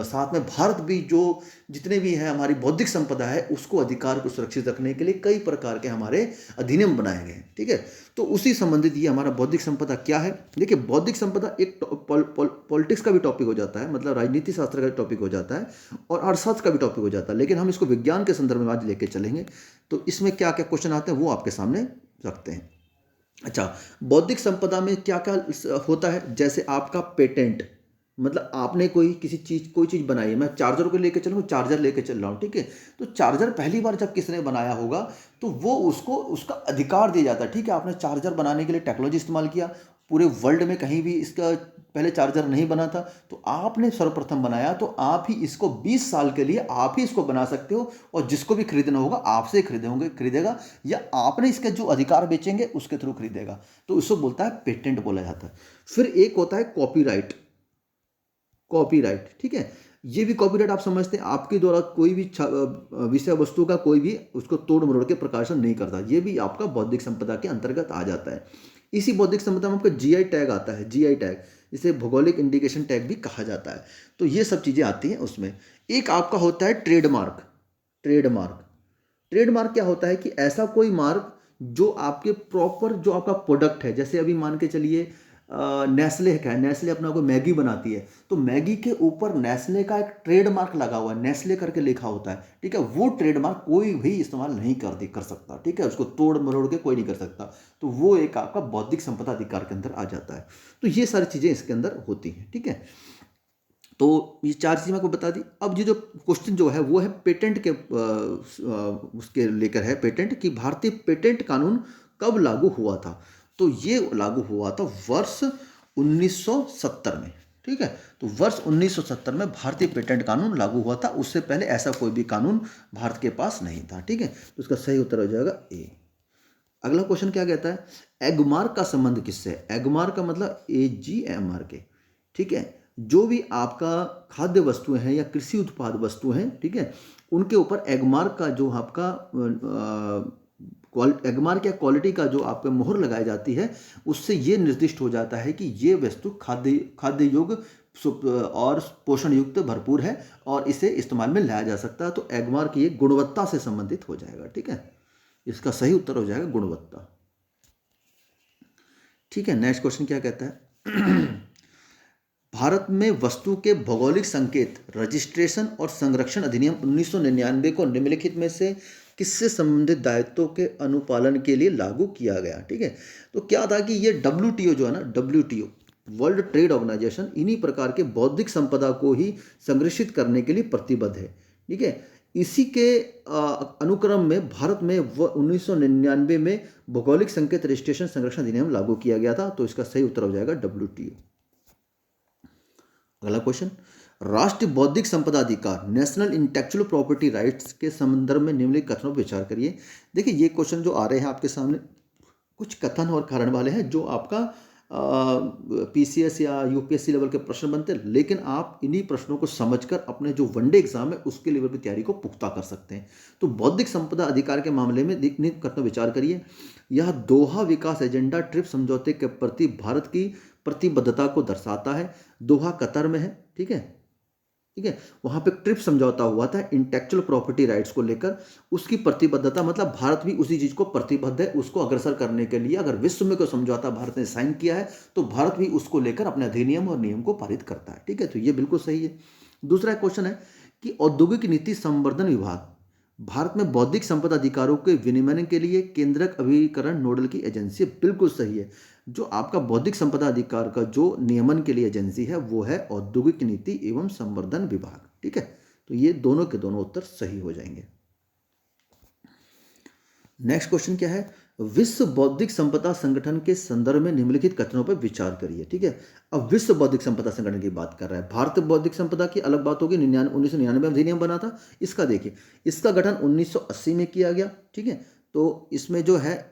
साथ में भारत भी, जो जितने भी हैं हमारी बौद्धिक संपदा है, उसको अधिकार को सुरक्षित रखने के लिए कई प्रकार के हमारे अधिनियम बनाए गए हैं, ठीक है। तो उसी संबंधित ये हमारा बौद्धिक संपदा क्या है। देखिए, बौद्धिक संपदा एक पॉलिटिक्स का भी टॉपिक हो जाता है, मतलब राजनीति शास्त्र का टॉपिक हो जाता है, और अर्थशास्त्र का भी टॉपिक हो जाता है, लेकिन हम इसको विज्ञान के संदर्भ में आज लेके चलेंगे। तो इसमें क्या क्या क्वेश्चन आते हैं वो आपके सामने रखते हैं। अच्छा, बौद्धिक संपदा में क्या क्या होता है। जैसे आपका पेटेंट, मतलब आपने कोई चीज़ बनाई है। मैं चार्जर को लेकर चलूँ, चार्जर लेकर चल रहा हूँ, ठीक है। तो चार्जर पहली बार जब किसने बनाया होगा तो वो उसको उसका अधिकार दिया जाता है, ठीक है। आपने चार्जर बनाने के लिए टेक्नोलॉजी इस्तेमाल किया, पूरे वर्ल्ड में कहीं भी इसका पहले चार्जर नहीं बना था, तो आपने सर्वप्रथम बनाया, तो आप ही इसको 20 साल के लिए आप ही इसको बना सकते हो, और जिसको भी खरीदना होगा आपसे खरीदेगा, या आपने इसके जो अधिकार बेचेंगे उसके थ्रू खरीदेगा। तो उसको बोलता है पेटेंट बोला जाता है। फिर एक होता है कॉपीराइट। ठीक है। ये भी कॉपीराइट आप समझते हैं, आपके द्वारा कोई भी विषय वस्तु का कोई भी उसको तोड़ मरोड़ के प्रकाशन नहीं करता। ये भी आपका बौद्धिक संपदा के अंतर्गत आ जाता है। इसी बौद्धिक संपदा में आपका जीआई टैग आता है, जीआई टैग, इसे भौगोलिक इंडिकेशन टैग भी कहा जाता है। तो ये सब चीज़ें आती हैं उसमें। एक आपका होता है ट्रेडमार्क। ट्रेडमार्क क्या होता है कि ऐसा कोई मार्क जो आपके प्रॉपर जो आपका प्रोडक्ट है। जैसे अभी मान के चलिए नेस्ले है, नेस्ले अपना कोई मैगी बनाती है, तो मैगी के ऊपर नेस्ले का एक ट्रेडमार्क लगा हुआ है, नेस्ले करके लिखा होता है, ठीक है। वो ट्रेडमार्क कोई भी इस्तेमाल नहीं कर सकता, ठीक है। उसको तोड़ मरोड़ के कोई नहीं कर सकता। तो वो एक आपका बौद्धिक संपदा अधिकार के अंदर आ जाता है। तो ये सारी चीज़ें इसके अंदर होती हैं, ठीक है। तो ये 4 चीज़ें मैं आपको बता दी। अब ये जो क्वेश्चन जो है वो है पेटेंट के उसके लेकर है, पेटेंट की भारतीय पेटेंट कानून कब लागू हुआ था। तो ये लागू हुआ था वर्ष 1970 में, ठीक है। तो वर्ष 1970 में भारतीय पेटेंट कानून लागू हुआ था। उससे पहले ऐसा कोई भी कानून भारत के पास नहीं था, ठीक है। तो इसका सही उत्तर हो जाएगा ए। अगला क्वेश्चन क्या कहता है, एगमार्क का संबंध किससे है। एगमार्क का मतलब AGMR के, ठीक है। जो भी आपका खाद्य वस्तुएं हैं या कृषि उत्पाद वस्तु हैं, ठीक है, उनके ऊपर एगमार्क का जो आपका एगमार्क या क्वालिटी का जो आपका मोहर लगाई जाती है, उससे ये निर्दिष्ट हो जाता है कि ये वस्तु खाद्य योग्य और पोषण युक्त भरपूर है और इसे इस्तेमाल में लाया जा सकता है। तो एगमार्क ये गुणवत्ता से संबंधित हो जाएगा, ठीक है। इसका सही उत्तर हो जाएगा गुणवत्ता, ठीक है। नेक्स्ट क्वेश्चन क्या कहता है भारत में वस्तु के भौगोलिक संकेत रजिस्ट्रेशन और संरक्षण अधिनियम 1999 को निम्नलिखित में से किससे संबंधित दायित्वों के अनुपालन के लिए लागू किया गया, ठीक है। तो क्या था कि ये WTO जो है ना, WTO वर्ल्ड ट्रेड ऑर्गेनाइजेशन, इन्हीं प्रकार के बौद्धिक संपदा को ही संरक्षित करने के लिए प्रतिबद्ध है, ठीक है। इसी के अनुक्रम में भारत में 1999 में भौगोलिक संकेत रजिस्ट्रेशन संरक्षण अधिनियम लागू किया गया था। तो इसका सही उत्तर हो जाएगा WTO। अगला क्वेश्चन, राष्ट्रीय बौद्धिक संपदा अधिकार नेशनल इंटेलेक्चुअल प्रॉपर्टी राइट्स के संदर्भ में निम्नलिखित कथनों पर विचार करिए। देखिए, ये क्वेश्चन जो आ रहे हैं आपके सामने कुछ कथन और कारण वाले हैं, जो आपका PCS या UPSC लेवल के प्रश्न बनते हैं, लेकिन आप इन्हीं प्रश्नों को समझकर अपने जो वनडे एग्जाम है उसके लेवल की तैयारी को पुख्ता कर सकते हैं। तो बौद्धिक संपदा अधिकार के मामले में कथनों विचार करिए। यह दोहा विकास एजेंडा ट्रिप्स समझौते के प्रति भारत की प्रतिबद्धता को दर्शाता है। दोहा कतर में है, ठीक है, वहां पे ट्रिप्स समझौता हुआ था इंटेलेक्चुअल प्रॉपर्टी राइट्स को लेकर। उसकी प्रतिबद्धता मतलब भारत भी उसी चीज को प्रतिबद्ध है, उसको अग्रसर करने के लिए। अगर विश्व में कोई समझौता भारत ने साइन किया है तो भारत भी उसको लेकर अपने अधिनियम और नियम को पारित करता है, ठीक है। तो ये बिल्कुल सही है। दूसरा क्वेश्चन है कि औद्योगिक नीति संवर्धन विभाग भारत में बौद्धिक संपदा अधिकारों के विनियमन के लिए केंद्रक अभिकरण नोडल की एजेंसी है। बिल्कुल सही है। जो आपका बौद्धिक संपदा अधिकार का जो नियमन के लिए एजेंसी है वो है औद्योगिक नीति एवं संवर्धन विभाग, ठीक है। तो ये दोनों के दोनों उत्तर सही हो जाएंगे। नेक्स्ट क्वेश्चन क्या है, विश्व बौद्धिक संपदा संगठन के संदर्भ में निम्नलिखित कथनों पर विचार करिए। ठीक है, अब विश्व बौद्धिक संपदा संगठन की बात कर रहा है। भारतीय बौद्धिक संपदा की अलग बात होगी, 1999 में अधिनियम बना था। इसका देखिए, इसका गठन 1980 में किया गया। ठीक है, तो इसमें जो है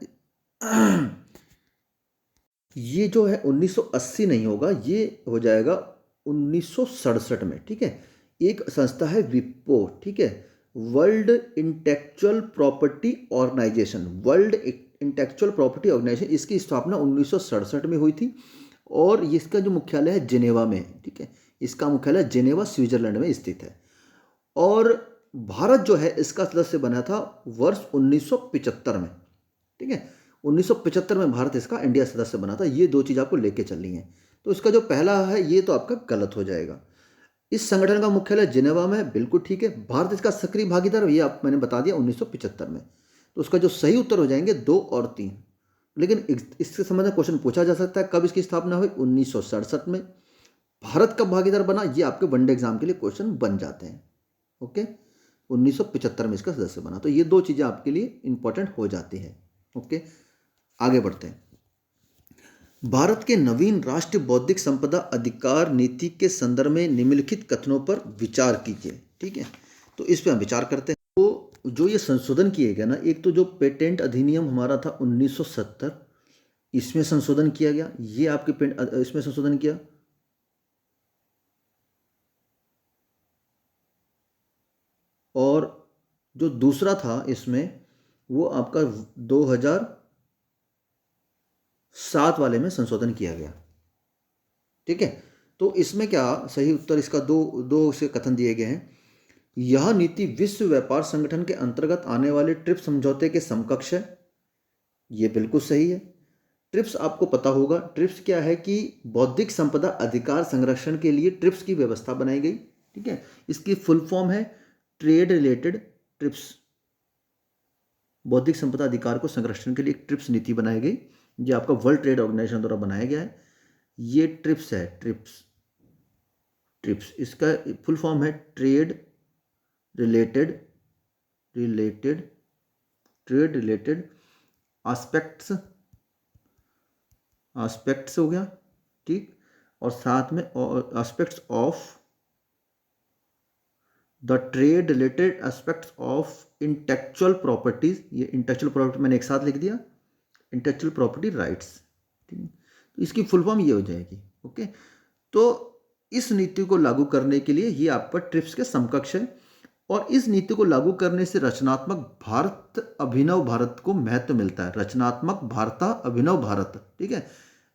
ये जो है 1980 नहीं होगा, ये हो जाएगा 1967 में। ठीक है, एक संस्था है विप्रो। ठीक है, world intellectual property organization, world intellectual property organization, इसकी स्थापना 1967 में हुई थी और इसका जो मुख्यालय है जिनेवा में है। ठीक है, इसका मुख्यालय जिनेवा स्विट्जरलैंड में स्थित है। और भारत जो है इसका सदस्य बना था वर्ष 1975 में। ठीक है, 1975 में भारत इसका इंडिया सदस्य बना था। ये दो चीज़ आपको लेके चलनी है। तो इसका जो पहला है ये तो आपका गलत हो जाएगा। इस संगठन का मुख्यालय जिनेवा में है, बिल्कुल ठीक है। भारत इसका सक्रिय भागीदार, ये आप मैंने बता दिया 1975 में। तो उसका जो सही उत्तर हो जाएंगे 2 और 3। लेकिन इसके संबंध में क्वेश्चन पूछा जा सकता है, कब इसकी स्थापना हुई? 1967 में। भारत कब भागीदार बना, ये आपके वनडे एग्जाम के लिए क्वेश्चन बन जाते हैं। ओके, 1975 में इसका सदस्य बना। तो ये दो चीज़ें आपके लिए इंपॉर्टेंट हो जाती है। ओके, आगे बढ़ते हैं। भारत के नवीन राष्ट्रीय बौद्धिक संपदा अधिकार नीति के संदर्भ में निम्नलिखित कथनों पर विचार कीजिए। ठीक है, तो इस पर हम विचार करते हैं। तो जो ये संशोधन किए गए ना, एक तो जो पेटेंट अधिनियम हमारा था 1970, इसमें संशोधन किया गया। ये आपके इसमें संशोधन किया। और जो दूसरा था इसमें, वो आपका 2007 वाले में संशोधन किया गया। ठीक है, तो इसमें क्या सही उत्तर, इसका दो से कथन दिए गए हैं। यह नीति विश्व व्यापार संगठन के अंतर्गत आने वाले ट्रिप्स समझौते के समकक्ष है। ये बिल्कुल सही है। ट्रिप्स आपको पता होगा, ट्रिप्स क्या है कि बौद्धिक संपदा अधिकार संरक्षण के लिए ट्रिप्स की व्यवस्था बनाई गई। ठीक है, इसकी फुल फॉर्म है ट्रेड रिलेटेड ट्रिप्स। बौद्धिक संपदा अधिकार को संरक्षण के लिए एक ट्रिप्स नीति बनाई गई, जो आपका वर्ल्ड ट्रेड ऑर्गेनाइजेशन द्वारा बनाया गया है। ये ट्रिप्स है, ट्रिप्स इसका फुल फॉर्म है ट्रेड रिलेटेड एस्पेक्ट्स हो गया। ठीक, और साथ में aspects of the trade related aspects of intellectual properties. ये इंटेलेक्चुअल प्रॉपर्टी मैंने एक साथ लिख दिया, इंटेलेक्चुअल प्रॉपर्टी राइट्स। ठीक है, तो इसकी फुल फॉर्म ये हो जाएगी। ओके, तो इस नीति को लागू करने के लिए ये आपका ट्रिप्स के समकक्ष है। और इस नीति को लागू करने से रचनात्मक भारत अभिनव भारत को महत्व मिलता है। रचनात्मक भारत अभिनव भारत। ठीक है,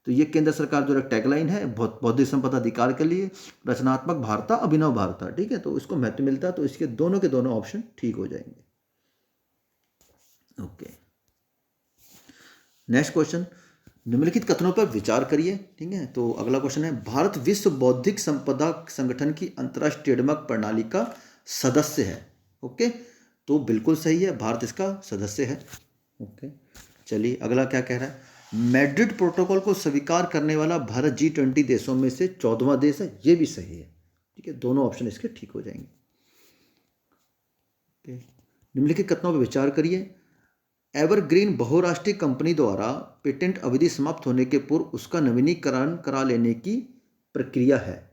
तो ये केंद्र सरकार जो टैगलाइन है बौद्धिक संपदा अधिकार के लिए, रचनात्मक भारत अभिनव भारत। ठीक है, तो इसको महत्व मिलता है। तो इसके दोनों के दोनों ऑप्शन ठीक हो जाएंगे। ओके, नेक्स्ट क्वेश्चन, निम्नलिखित कथनों पर विचार करिए। ठीक है, तो अगला क्वेश्चन है, भारत विश्व बौद्धिक संपदा संगठन की अंतरराष्ट्रीय ट्रेडमार्क प्रणाली का सदस्य है। ओके, तो बिल्कुल सही है, भारत इसका सदस्य है। ओके, चलिए अगला क्या कह रहा है, मैड्रिड प्रोटोकॉल को स्वीकार करने वाला भारत G20 देशों में से 14वां देश है। ये भी सही है। ठीक है, दोनों ऑप्शन इसके ठीक हो जाएंगे। निम्नलिखित कथनों पर विचार करिए। एवरग्रीन बहुराष्ट्रीय कंपनी द्वारा पेटेंट अवधि समाप्त होने के पूर्व उसका नवीनीकरण करा लेने की प्रक्रिया है।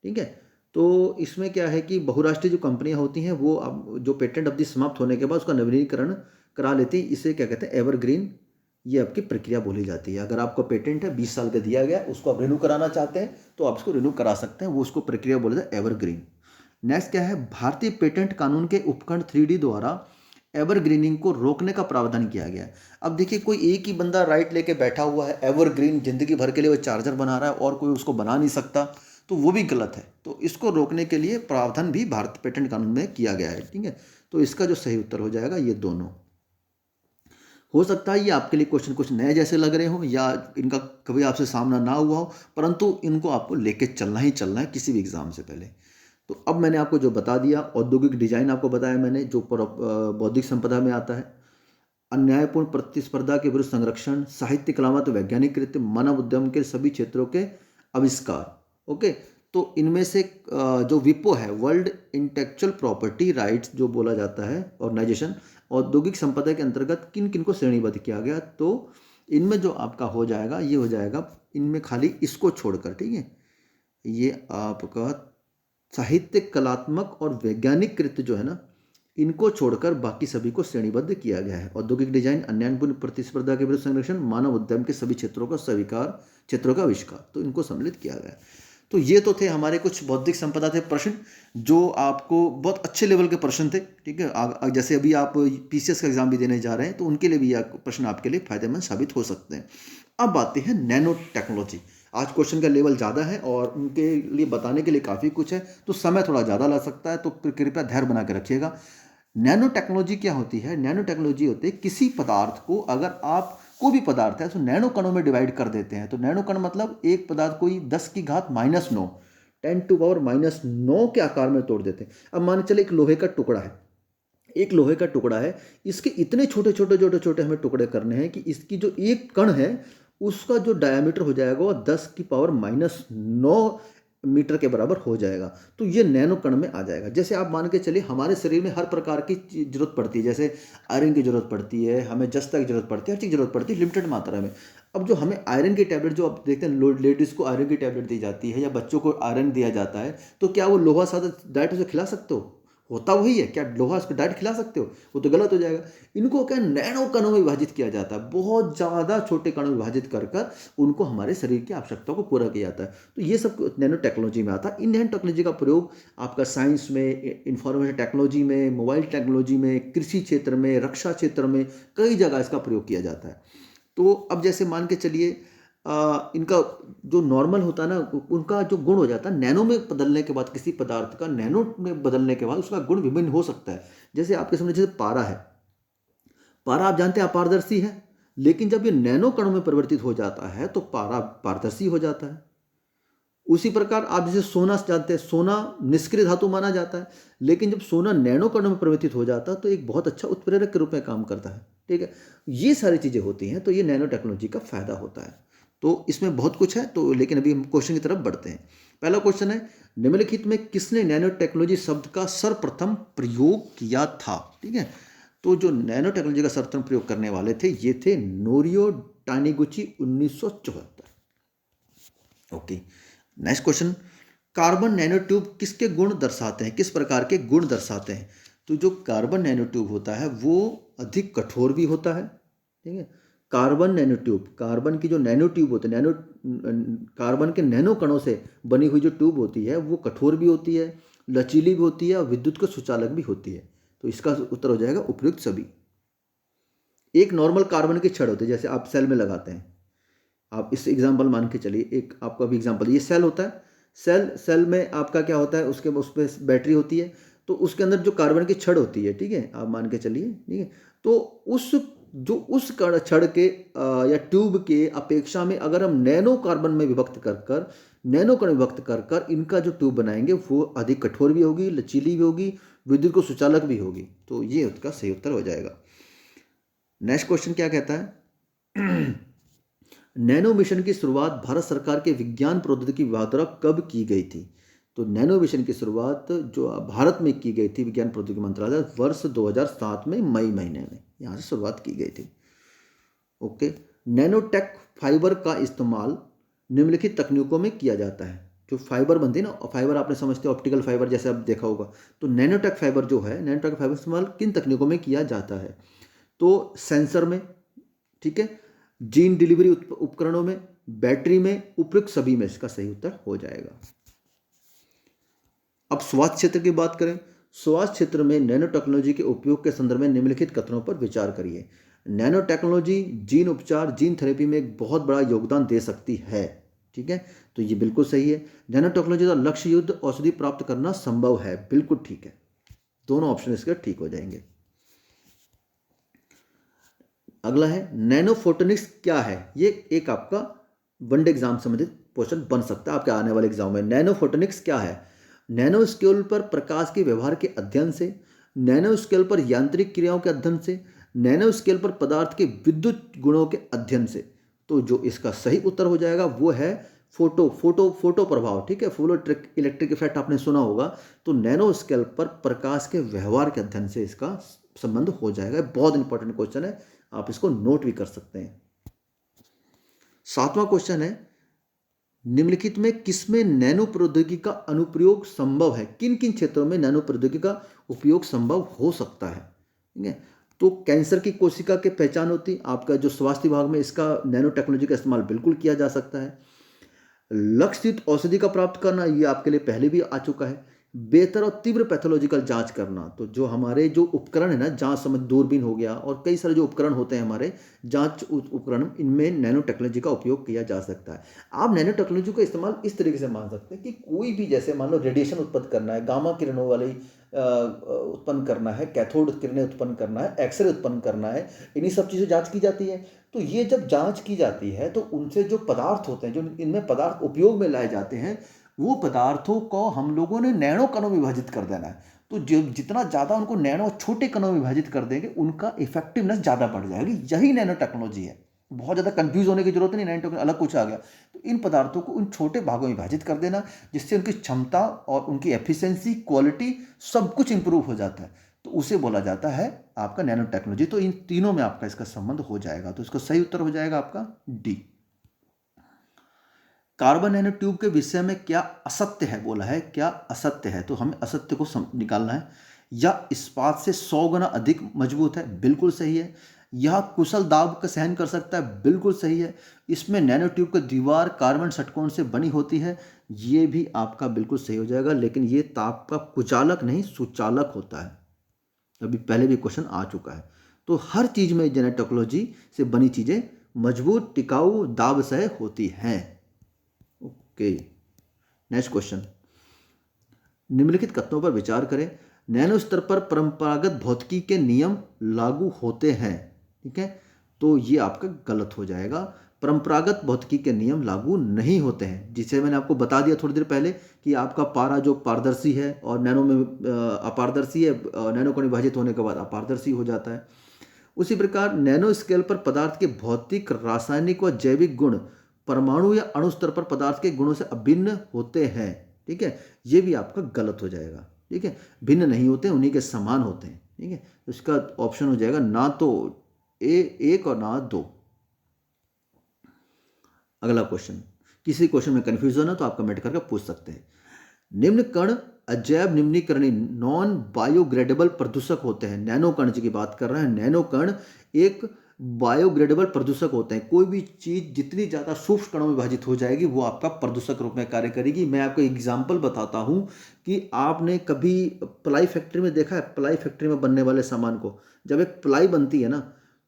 ठीक है, तो इसमें क्या है कि बहुराष्ट्रीय जो कंपनियां होती हैं वो अब जो पेटेंट अवधि समाप्त होने के बाद उसका नवीनीकरण करा लेती है। इसे क्या कहते हैं, एवरग्रीन। ये आपकी प्रक्रिया बोली जाती है। अगर आपका पेटेंट है 20 साल का दिया गया, उसको आप रिन्यू कराना चाहते हैं तो आप इसको रिन्यू करा सकते हैं। वो उसको प्रक्रिया बोले जाते हैं एवरग्रीन। नेक्स्ट क्या है, भारतीय पेटेंट कानून के उपखंड 3D द्वारा एवरग्रीनिंग को रोकने का प्रावधान किया गया है। अब देखिए, कोई एक ही बंदा राइट लेके बैठा हुआ है, एवरग्रीन जिंदगी भर के लिए वो चार्जर बना रहा है और कोई उसको बना नहीं सकता, तो वो भी गलत है। तो इसको रोकने के लिए प्रावधान भी भारतीय पेटेंट कानून में किया गया है। ठीक है, तो इसका जो सही उत्तर हो जाएगा ये दोनों। हो सकता है ये आपके लिए क्वेश्चन कुछ नए जैसे लग रहे हो या इनका कभी आपसे सामना ना हुआ हो, परंतु इनको आपको लेके चलना ही चलना है किसी भी एग्जाम से पहले। तो अब मैंने आपको जो बता दिया, औद्योगिक डिजाइन आपको बताया मैंने, जो बौद्धिक संपदा में आता है, अन्यायपूर्ण प्रतिस्पर्धा के विरुद्ध संरक्षण, साहित्य कलामत वैज्ञानिक कृत्य, मानव उद्यम के सभी क्षेत्रों के आविष्कार। ओके, तो इनमें से जो विपो है, वर्ल्ड इंटेलेक्चुअल प्रॉपर्टी राइट्स जो बोला जाता है ऑर्गेनाइजेशन, औद्योगिक संपदा के अंतर्गत किन किन को श्रेणीबद्ध किया गया, तो इनमें जो आपका हो जाएगा ये हो जाएगा, इनमें खाली इसको छोड़कर, ठीक है, ये आपका साहित्यिक, कलात्मक और वैज्ञानिक कृत्य जो है ना, इनको छोड़कर बाकी सभी को श्रेणीबद्ध किया गया है। औद्योगिक डिजाइन, अन्यायपूर्ण प्रतिस्पर्धा के विरुद्ध संरक्षण, मानव उद्यम के सभी क्षेत्रों का स्वीकार, क्षेत्रों का आविष्कार, तो इनको सम्मिलित किया गया है। तो ये तो थे हमारे कुछ बौद्धिक संपदा थे प्रश्न, जो आपको बहुत अच्छे लेवल के प्रश्न थे, ठीक है। जैसे अभी आप पीसीएस का एग्जाम भी देने जा रहे हैं, तो उनके लिए भी यह प्रश्न आपके लिए फायदेमंद साबित हो सकते हैं। अब आते हैं नैनो टेक्नोलॉजी। आज क्वेश्चन का लेवल ज़्यादा है और उनके लिए बताने के लिए काफ़ी कुछ है, तो समय थोड़ा ज़्यादा लग सकता है, तो कृपया धैर्य बना के रखिएगा। नैनो टेक्नोलॉजी क्या होती है? नैनो टेक्नोलॉजी होती है किसी पदार्थ को, अगर आप कोई भी पदार्थ है तो नैनो कणों में डिवाइड कर देते हैं। तो नैनो कण मतलब एक पदार्थ कोई 10 की घात -9, 10⁻⁹ के आकार में तोड़ देते हैं। अब मान चले एक लोहे का टुकड़ा है, एक लोहे का टुकड़ा है, इसके इतने छोटे छोटे छोटे छोटे हमें टुकड़े करने हैं कि इसकी जो एक कण है उसका जो डायमीटर हो जाएगा वो 10⁻⁹ मीटर के बराबर हो जाएगा। तो ये नैनो कण में आ जाएगा। जैसे आप मान के चलिए हमारे शरीर में हर प्रकार की जरूरत पड़ती है, जैसे आयरन की जरूरत पड़ती है, हमें जस्ता की जरूरत पड़ती है, हर चीज़ जरूरत पड़ती है लिमिटेड मात्रा में। अब जो हमें आयरन की टैबलेट, जो आप देखते हैं लेडीज़ को आयरन की टैबलेट दी जाती है या बच्चों को आयरन दिया जाता है, तो क्या वो लोहा सादा डाइट उसे खिला सकते हो? होता वही है, क्या लोहा उसको डाइट खिला सकते हो? वो तो गलत हो जाएगा। इनको क्या नैनो कणों में विभाजित किया जाता है, बहुत ज़्यादा छोटे कणों में विभाजित कर कर उनको हमारे शरीर की आवश्यकताओं को पूरा किया जाता है। तो ये सब नैनो टेक्नोलॉजी में आता है। इन नैनो टेक्नोलॉजी का प्रयोग आपका साइंस में, इंफॉर्मेशन टेक्नोलॉजी में, मोबाइल टेक्नोलॉजी में, कृषि क्षेत्र में, रक्षा क्षेत्र में, कई जगह इसका प्रयोग किया जाता है। तो अब जैसे मान के चलिए इनका जो नॉर्मल होता है ना, उनका जो गुण हो जाता है नैनो में बदलने के बाद, किसी पदार्थ का नैनो में बदलने के बाद उसका गुण विभिन्न हो सकता है। जैसे आपके सामने जैसे पारा है, पारा आप जानते हैं अपारदर्शी है, लेकिन जब ये नैनो कणों में परिवर्तित हो जाता है तो पारा पारदर्शी हो जाता है। उसी प्रकार आप जैसे सोना जानते हैं, सोना निष्क्रिय धातु माना जाता है, लेकिन जब सोना नैनो कणों में परिवर्तित हो जाता है तो एक बहुत अच्छा उत्प्रेरक के रूप में काम करता है, ठीक है। ये सारी चीज़ें होती हैं, तो ये नैनो टेक्नोलॉजी का फायदा होता है। तो इसमें बहुत कुछ है, तो लेकिन अभी हम क्वेश्चन की तरफ बढ़ते हैं। पहला क्वेश्चन है, निम्नलिखित में किसने नैनो टेक्नोलॉजी शब्द का सर्वप्रथम प्रयोग किया था, ठीक है। तो जो नैनो टेक्नोलॉजी का सर्वप्रथम प्रयोग करने वाले थे ये थे Norio Taniguchi 1974। Okay, next question, carbon nano tube किसके गुण दर्शाते हैं, किस प्रकार के गुण दर्शाते हैं? तो जो कार्बन नैनो ट्यूब होता है वो अधिक कठोर भी होता है, ठीक है। कार्बन नैनो ट्यूब, कार्बन की जो नैनो ट्यूब होती है, कार्बन के नैनो कणों से बनी हुई जो ट्यूब होती है वो कठोर भी होती है, लचीली भी होती है और विद्युत को सुचालक भी होती है। तो इसका उत्तर हो जाएगा उपयुक्त सभी। एक नॉर्मल कार्बन की छड़ होती है, जैसे आप सेल में लगाते हैं, आप इस एग्जाम्पल मान के चलिए, एक आपका भी एग्जाम्पल, ये सेल होता है, सेल में आपका क्या होता है, उसके उस पर बैटरी होती है, तो उसके अंदर जो कार्बन की छड़ होती है, ठीक है, आप मान के चलिए, ठीक है। तो उस छड़ के या ट्यूब के अपेक्षा में अगर हम नैनो कार्बन में विभक्त कर नैनो कण विभक्त कर इनका जो ट्यूब बनाएंगे वो अधिक कठोर भी होगी, लचीली भी होगी, विद्युत को सुचालक भी होगी। तो ये उसका सही उत्तर हो जाएगा। नेक्स्ट क्वेश्चन क्या कहता है, नैनो मिशन की शुरुआत भारत सरकार के विज्ञान प्रौद्योगिकी विभाग द्वारा कब की गई थी? तो नैनो मिशन की शुरुआत जो भारत में की गई थी विज्ञान प्रौद्योगिकी मंत्रालय, वर्ष 2007 में मई महीने में यहाँ से शुरुआत की गई थी। ओके, नैनोटेक फाइबर का इस्तेमाल निम्नलिखित तकनीकों में किया जाता है। जो फाइबर बनती है ना, फाइबर आपने समझते हो ऑप्टिकल फाइबर, जैसे आप देखा होगा, तो नैनोटेक फाइबर जो है, नैनोटेक फाइबर इस्तेमाल किन तकनीकों में किया जाता है? तो सेंसर में, ठीक है, जीन डिलीवरी उपकरणों में, बैटरी में, उपयुक्त सभी में इसका सही उत्तर हो जाएगा। अब स्वास्थ्य क्षेत्र की बात करें, स्वास्थ्य क्षेत्र में नैनो टेक्नोलॉजी के उपयोग के संदर्भ में निम्नलिखित कथनों पर विचार करिए। नैनो टेक्नोलॉजी जीन उपचार, जीन थेरेपी में एक बहुत बड़ा योगदान दे सकती है, ठीक है, तो ये बिल्कुल सही है। नैनो टेक्नोलॉजी का लक्ष्य युद्ध औषधि प्राप्त करना संभव है, बिल्कुल ठीक है, दोनों ऑप्शन इसके ठीक हो जाएंगे। अगला है नैनो फोटोनिक्स क्या है? ये एक आपका वनडे एग्जाम संबंधित क्वेश्चन बन सकता है आपके आने वाले एग्जाम में। नैनो फोटोनिक्स क्या है? नैनो स्केल पर प्रकाश के व्यवहार के अध्ययन से, नैनो स्केल पर यांत्रिक क्रियाओं के अध्ययन से, नैनो स्केल पर पदार्थ के विद्युत गुणों के अध्ययन से। तो जो इसका सही उत्तर हो जाएगा वो है फोटो प्रभाव, ठीक है, फोटो इलेक्ट्रिक इफेक्ट आपने सुना होगा। तो नैनो स्केल पर प्रकाश के व्यवहार के अध्ययन से इसका संबंध हो जाएगा। बहुत इंपॉर्टेंट क्वेश्चन है, आप इसको नोट भी कर सकते हैं। 7वां क्वेश्चन है, निम्नलिखित में किसमें नैनो प्रौद्योगिकी का अनुप्रयोग संभव है? किन किन क्षेत्रों में नैनो प्रौद्योगिकी का उपयोग संभव हो सकता है? ठीक है, तो कैंसर की कोशिका की पहचान होती, आपका जो स्वास्थ्य विभाग में इसका नैनो टेक्नोलॉजी का इस्तेमाल बिल्कुल किया जा सकता है। लक्षित औषधि का प्राप्त करना, ये आपके लिए पहले भी आ चुका है। बेहतर और तीव्र पैथोलॉजिकल जांच करना, तो जो हमारे जो उपकरण है ना, जांच समझ दूरबीन हो गया और कई सारे जो उपकरण होते हैं हमारे जांच उपकरण, इनमें नैनो टेक्नोलॉजी का उपयोग किया जा सकता है। आप नैनो टेक्नोलॉजी का इस्तेमाल इस तरीके से मान सकते हैं कि कोई भी, जैसे मान लो रेडिएशन उत्पन्न करना है, गामा किरणों वाली उत्पन्न करना है, कैथोड किरणें उत्पन्न करना है, एक्सरे उत्पन्न करना है, इन्हीं सब चीज़ें जांच की जाती है। तो ये जब जांच की जाती है तो उनसे जो पदार्थ होते हैं, जो इनमें पदार्थ उपयोग में लाए जाते हैं, वो पदार्थों को हम लोगों ने नैनो कणों में विभाजित कर देना है। तो जो जितना ज़्यादा उनको नैनो छोटे कणों में विभाजित कर देंगे, उनका इफेक्टिवनेस ज़्यादा बढ़ जाएगी। यही नैनो टेक्नोलॉजी है। बहुत ज़्यादा कंफ्यूज होने की जरूरत नहीं, नैनो टेक्नोलॉजी अलग कुछ आ गया। तो इन पदार्थों को उन छोटे भागों में विभाजित कर देना, जिससे उनकी क्षमता और उनकी एफिशिएंसी, क्वालिटी सब कुछ इंप्रूव हो जाता है। तो उसे बोला जाता है आपका नैनो टेक्नोलॉजी। तो इन तीनों में आपका इसका संबंध हो जाएगा। तो इसका सही उत्तर हो जाएगा आपका डी। कार्बन नैनो ट्यूब के विषय में क्या असत्य है बोला है, क्या असत्य है? तो हमें असत्य को निकालना है। यह इस्पात से 100 गुना अधिक मजबूत है, बिल्कुल सही है। यह कुशल दाब का सहन कर सकता है, बिल्कुल सही है। इसमें नैनो ट्यूब की दीवार कार्बन षटकोण से बनी होती है, ये भी आपका बिल्कुल सही हो जाएगा। लेकिन ये ताप का कुचालक नहीं, सुचालक होता है। अभी पहले भी क्वेश्चन आ चुका है। तो हर चीज में नैनो टेक्नोलॉजी से बनी चीजें मजबूत, टिकाऊ, दाब सह होती हैं। ओके, नेक्स्ट क्वेश्चन, निम्नलिखित कथनों पर विचार करें। नैनो स्तर पर परंपरागत भौतिकी के नियम लागू होते हैं। ठीक है, तो ये आपका गलत हो जाएगा। परंपरागत भौतिकी के नियम लागू नहीं होते हैं, जिसे मैंने आपको बता दिया थोड़ी देर पहले कि आपका पारा जो पारदर्शी है और नैनो में अपारदर्शी है, नैनो कण विभाजित होने के बाद अपारदर्शी हो जाता है। उसी प्रकार नैनो स्केल पर पदार्थ के भौतिक, रासायनिक व जैविक गुण परमाणु या अणु स्तर पर पदार्थ के गुणों से अभिन्न होते हैं। ठीक है, ये भी आपका गलत हो जाएगा। ठीक है, भिन्न नहीं होते, उन्हीं के समान होते हैं। ठीक है, तो इसका ऑप्शन हो जाएगा ना तो एक और ना 2। अगला क्वेश्चन, किसी क्वेश्चन में कंफ्यूजन हो तो आप कमेंट करके पूछ सकते हैं। निम्न कण अजैव निम्नीकरणीय नॉन बायोग्रेडेबल प्रदूषक होते हैं। नैनो कण की बात कर रहे हैं। नैनो कण एक बायोग्रेडेबल प्रदूषक होते हैं। कोई भी चीज जितनी ज्यादा सूक्ष्म कणों में विभाजित हो जाएगी, वो आपका प्रदूषक रूप में कार्य करेगी। मैं आपको एग्जांपल बताता हूं कि आपने कभी प्लाई फैक्ट्री में देखा है, प्लाई फैक्ट्री में बनने वाले सामान को, जब एक प्लाई बनती है ना,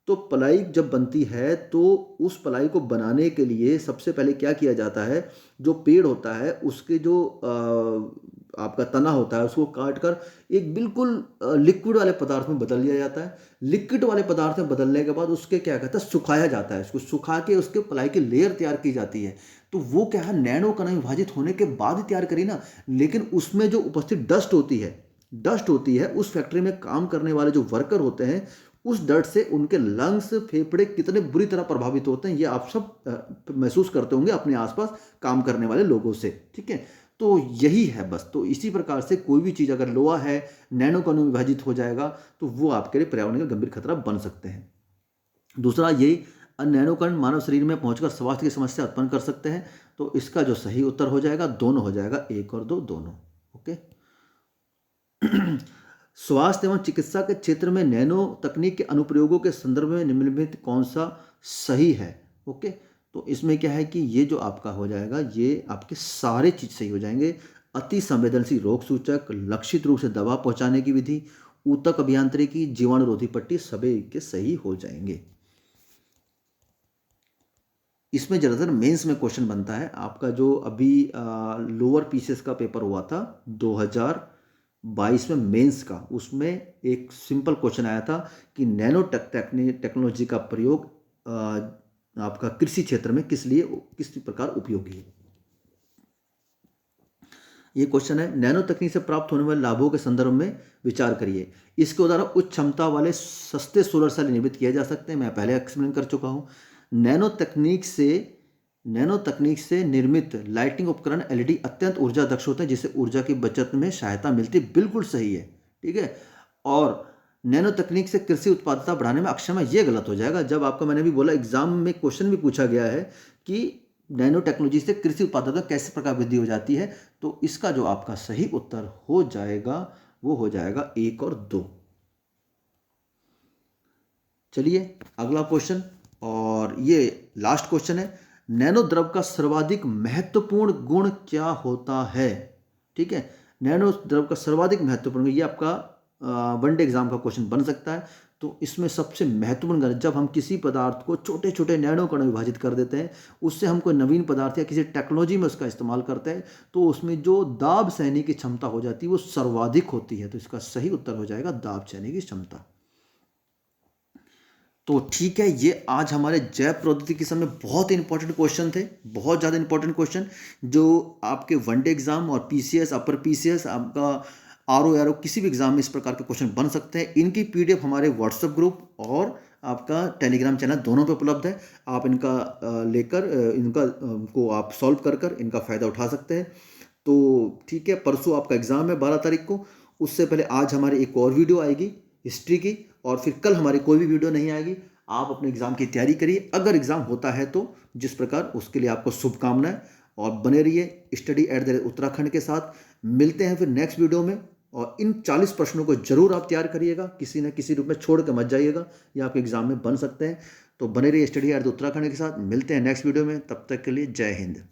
तो प्लाई जब बनती है तो उस प्लाई को बनाने के लिए सबसे पहले क्या किया जाता है, जो पेड़ होता है उसके जो आपका तना होता है, उसको काट कर एक बिल्कुल लिक्विड वाले पदार्थ में बदल दिया जाता है। लिक्विड वाले पदार्थ में बदलने के बाद उसके क्या कहता है, सुखाया जाता है। उसको सुखा के उसके प्लाई की लेयर तैयार की जाती है। तो वो क्या है, नैनो कण विभाजित होने के बाद ही तैयार करी ना, लेकिन उसमें जो उपस्थित डस्ट होती है, उस फैक्ट्री में काम करने वाले जो वर्कर होते हैं, उस डस्ट से उनके लंग्स, फेफड़े कितने बुरी तरह प्रभावित होते हैं, ये आप सब महसूस करते होंगे अपने आसपास काम करने वाले लोगों से। ठीक है, तो यही है बस। तो इसी प्रकार से कोई भी चीज़ अगर लोहा है, नैनो कणों में विभाजित हो जाएगा, तो वो आपके लिए पर्यावरण का गंभीर खतरा बन सकते हैं। दूसरा, ये नैनो कण मानव शरीर में पहुंचकर स्वास्थ्य की समस्या उत्पन्न कर सकते हैं। तो इसका जो सही उत्तर हो जाएगा, दोनों हो जाएगा, 1 और 2 दोनों। ओके। स्वास्थ्य एवं चिकित्सा के क्षेत्र में नैनो तकनीक के अनुप्रयोगों के संदर्भ में निम्नलिखित कौन सा सही है? ओके, तो इसमें क्या है कि ये जो आपका हो जाएगा, ये आपके सारे चीज सही हो जाएंगे। अति संवेदनशील रोग सूचक, लक्षित रूप से दवा पहुंचाने की विधि, ऊतक अभियांत्रिकी, जीवाणुरोधी पट्टी, सभी के सही हो जाएंगे। इसमें ज्यादातर मेंस में क्वेश्चन बनता है। आपका जो अभी लोअर पीसीएस का पेपर हुआ था 2022 में मेंस का, उसमें एक सिंपल क्वेश्चन आया था कि नैनो टेक्नोलॉजी का प्रयोग आपका कृषि क्षेत्र में किस प्रकार उपयोगी है। ये क्वेश्चन है, नैनो तकनीक से प्राप्त होने वाले लाभों के संदर्भ में विचार करिए। इसके द्वारा उच्च क्षमता वाले सस्ते सोलर सेल निर्मित किए जा सकते हैं। मैं पहले एक्सप्लेन कर चुका हूं। नैनो तकनीक से निर्मित लाइटिंग उपकरण एलईडी अत्यंत ऊर्जा दक्ष होते हैं, जिससे ऊर्जा की बचत में सहायता मिलती है। बिल्कुल सही है। ठीक है, और नैनो तकनीक से कृषि उत्पादकता बढ़ाने में अक्षम है, ये गलत हो जाएगा। जब आपको मैंने भी बोला एग्जाम में क्वेश्चन भी पूछा गया है कि नैनो टेक्नोलॉजी से कृषि उत्पादकता कैसे प्रकार वृद्धि हो जाती है, तो इसका जो आपका सही उत्तर हो जाएगा वो हो जाएगा 1 और 2। चलिए अगला क्वेश्चन, और ये लास्ट क्वेश्चन है। नैनो द्रव का सर्वाधिक महत्वपूर्ण गुण क्या होता है? ठीक है, नैनो द्रव का सर्वाधिक महत्वपूर्ण, ये आपका वनडे एग्जाम का क्वेश्चन बन सकता है। तो इसमें सबसे महत्वपूर्ण गुण, जब हम किसी पदार्थ को छोटे छोटे नैनो कणों में विभाजित कर देते हैं, उससे हम कोई नवीन पदार्थ या किसी टेक्नोलॉजी में उसका इस्तेमाल करते हैं, तो उसमें जो दाब सहने की क्षमता हो जाती है वो सर्वाधिक होती है। तो इसका सही उत्तर हो जाएगा दाब सहने की क्षमता। तो ठीक है, ये आज हमारे जैव प्रौद्योगिकी समय बहुत ही इंपॉर्टेंट क्वेश्चन थे, बहुत ज़्यादा इंपॉर्टेंट क्वेश्चन, जो आपके वनडे एग्जाम और पीसीएस, अपर पीसीएस, आपका आरओ एआरओ किसी भी एग्जाम में इस प्रकार के क्वेश्चन बन सकते हैं। इनकी पीडीएफ हमारे व्हाट्सएप ग्रुप और आपका टेलीग्राम चैनल दोनों पे उपलब्ध है। आप इनका लेकर इनका को आप सॉल्व कर कर इनका फ़ायदा उठा सकते हैं। तो ठीक है, परसों आपका एग्ज़ाम है 12 तारीख को। उससे पहले आज हमारी एक और वीडियो आएगी हिस्ट्री की, और फिर कल हमारी कोई भी वीडियो नहीं आएगी। आप अपने एग्ज़ाम की तैयारी करिए, अगर एग्ज़ाम होता है तो जिस प्रकार, उसके लिए आपको शुभकामनाएं, और बने रहिए study@उत्तराखंड के साथ। मिलते हैं फिर नेक्स्ट वीडियो में, और इन 40 प्रश्नों को जरूर आप तैयार करिएगा, किसी न किसी रूप में छोड़ के मत जाइएगा, ये आपके एग्जाम में बन सकते हैं। तो बने रहिए study@उत्तराखंड के साथ। मिलते हैं नेक्स्ट वीडियो में, तब तक के लिए जय हिंद।